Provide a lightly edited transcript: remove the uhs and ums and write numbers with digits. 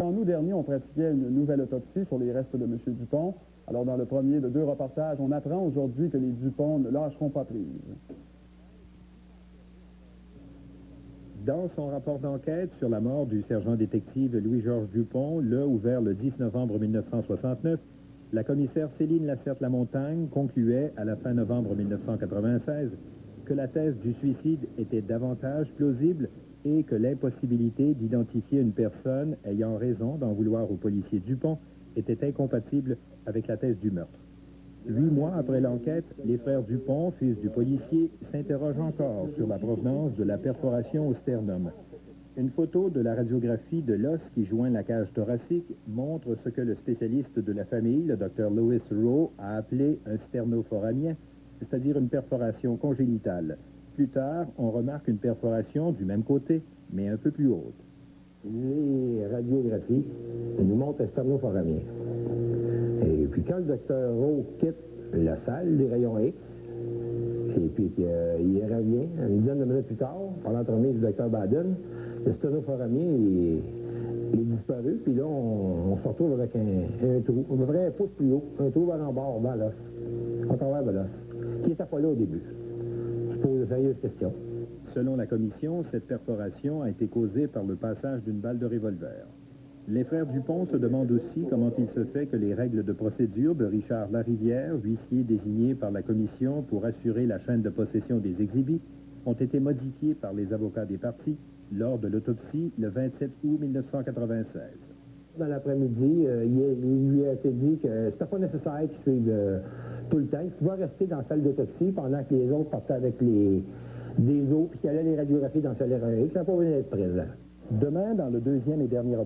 En août dernier, on pratiquait une nouvelle autopsie sur les restes de M. Dupont. Alors, dans le premier de 2 reportages, on apprend aujourd'hui que les Dupont ne lâcheront pas prise. Dans son rapport d'enquête sur la mort du sergent-détective Louis-Georges Dupont, ouvert le 10 novembre 1969, la commissaire Céline Lacerte-Lamontagne concluait, à la fin novembre 1996, que la thèse du suicide était davantage plausible et que l'impossibilité d'identifier une personne ayant raison d'en vouloir au policier Dupont était incompatible avec la thèse du meurtre. 8 mois après l'enquête, les frères Dupont, fils du policier, s'interrogent encore sur la provenance de la perforation au sternum. Une photo de la radiographie de l'os qui joint la cage thoracique montre ce que le spécialiste de la famille, le Dr Lewis Rowe, a appelé un sternophoramien, c'est-à-dire une perforation congénitale. Plus tard, on remarque une perforation du même côté, mais un peu plus haute. Les radiographies nous montrent un sternophoramien. Et puis quand le docteur Rowe quitte la salle des rayons X, et puis qu'il revient une dizaine de minutes plus tard, par l'entremise du docteur Baden, le sternophoramien est disparu, puis là, on se retrouve avec un trou, à peu près un pouce plus haut, un trou vers en bord, dans l'os, en travers de l'os, qui n'était pas là au début. Je pose de sérieuses questions. Selon la commission, cette perforation a été causée par le passage d'une balle de revolver. Les frères Dupont se demandent aussi comment il se fait que les règles de procédure de Richard Larivière, huissier désigné par la commission pour assurer la chaîne de possession des exhibits, ont été modifiées par les avocats des parties lors de l'autopsie le 27 août 1996. Dans l'après-midi, il lui a été dit que c'était pas nécessaire qu'il suive tout le temps. Il pouvait rester dans la salle d'autopsie pendant que les autres partaient avec des os, puis qu'il allait les radiographies dans la salle REX. Ça n'a pas besoin d'être présent. Demain, dans le deuxième et dernier